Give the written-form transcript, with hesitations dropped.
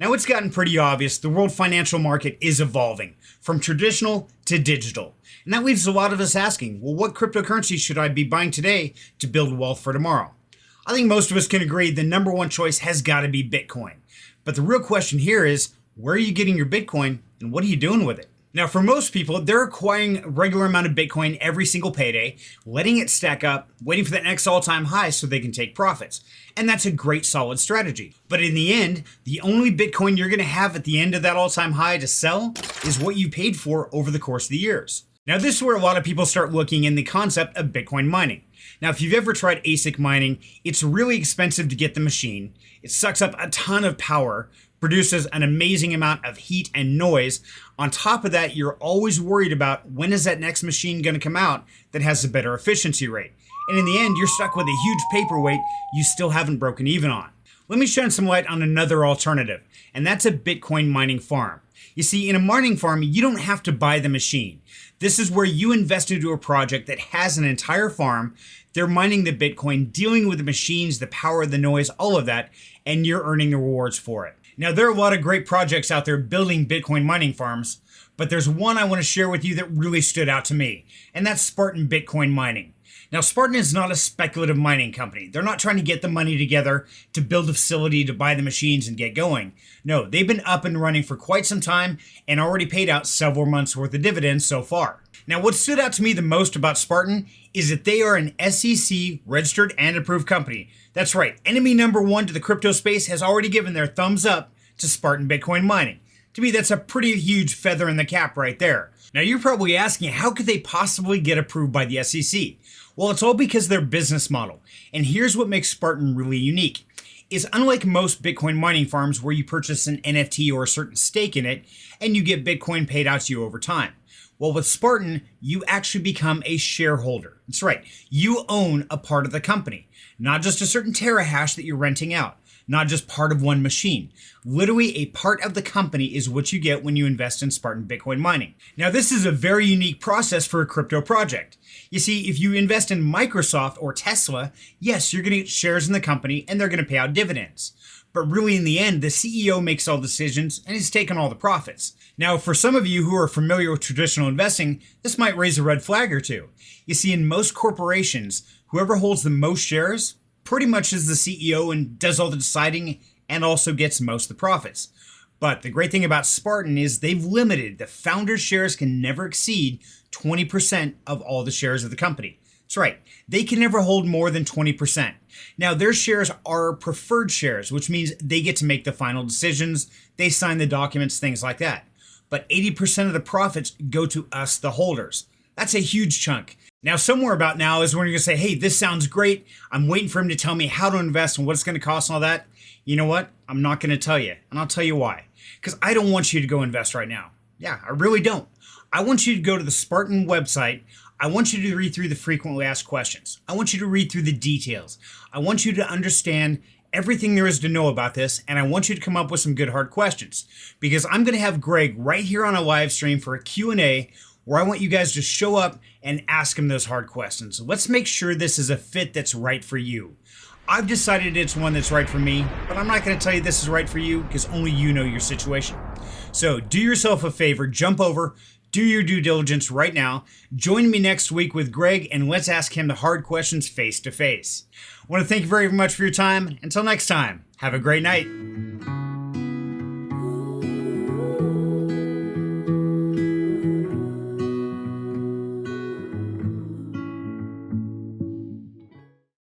Now it's gotten pretty obvious the world financial market is evolving from traditional to digital. And that leaves a lot of us asking, well, what cryptocurrency should I be buying today to build wealth for tomorrow? I think most of us can agree the number one choice has got to be Bitcoin. But the real question here is, where are you getting your Bitcoin and what are you doing with it? Now, for most people, they're acquiring a regular amount of Bitcoin every single payday, letting it stack up, waiting for that next all-time high so they can take profits. And that's a great solid strategy. But in the end, the only Bitcoin you're going to have at the end of that all-time high to sell is what you paid for over the course of the years. Now, this is where a lot of people start looking in the concept of Bitcoin mining. Now, if you've ever tried ASIC mining, it's really expensive to get the machine. It sucks up a ton of power, produces an amazing amount of heat and noise. On top of that, you're always worried about when is that next machine going to come out that has a better efficiency rate. And in the end, you're stuck with a huge paperweight you still haven't broken even on. Let me shine some light on another alternative, and that's a Bitcoin mining farm. You see, in a mining farm, you don't have to buy the machine. This is where you invest into a project that has an entire farm. They're mining the Bitcoin, dealing with the machines, the power, the noise, all of that, and you're earning the rewards for it. Now, there are a lot of great projects out there building Bitcoin mining farms, but there's one I want to share with you that really stood out to me, and that's Spartan Bitcoin Mining. Now, Spartan is not a speculative mining company. They're not trying to get the money together to build a facility to buy the machines and get going. No, they've been up and running for quite some time and already paid out several months worth of dividends so far. Now, what stood out to me the most about Spartan is that they are an SEC registered and approved company. That's right, enemy number one to the crypto space has already given their thumbs up to Spartan Bitcoin Mining. To me, that's a pretty huge feather in the cap right there. Now, you're probably asking, how could they possibly get approved by the SEC? Well, it's all because of their business model. And here's what makes Spartan really unique. Is unlike most Bitcoin mining farms where you purchase an NFT or a certain stake in it, and you get Bitcoin paid out to you over time. Well, with Spartan, you actually become a shareholder. That's right. You own a part of the company, not just a certain terahash that you're renting out. Not just part of one machine. Literally, a part of the company is what you get when you invest in Spartan Bitcoin mining. Now, this is a very unique process for a crypto project. You see, if you invest in Microsoft or Tesla, yes, you're going to get shares in the company and they're going to pay out dividends. But really, in the end, the CEO makes all decisions and he's taking all the profits. Now, for some of you who are familiar with traditional investing, this might raise a red flag or two. You see, in most corporations, whoever holds the most shares pretty much is the CEO and does all the deciding and also gets most of the profits. But the great thing about Spartan is they've limited the founder's shares can never exceed 20% of all the shares of the company. That's right. They can never hold more than 20%. Now, their shares are preferred shares, which means they get to make the final decisions. They sign the documents, things like that. But 80% of the profits go to us, the holders. That's a huge chunk. Now, somewhere about now is when you're going to say, hey, this sounds great. I'm waiting for him to tell me how to invest and what it's going to cost and all that. You know what? I'm not going to tell you. And I'll tell you why. Because I don't want you to go invest right now. Yeah, I really don't. I want you to go to the Spartan website. I want you to read through the frequently asked questions. I want you to read through the details. I want you to understand everything there is to know about this, and I want you to come up with some good hard questions. Because I'm going to have Greg right here on a live stream for a Q&A where I want you guys to show up and ask him those hard questions. Let's make sure this is a fit that's right for you. I've decided it's one that's right for me, but I'm not going to tell you this is right for you because only you know your situation. So do yourself a favor, jump over, do your due diligence right now. Join me next week with Greg and let's ask him the hard questions face to face. I want to thank you very much for your time. Until next time, have a great night.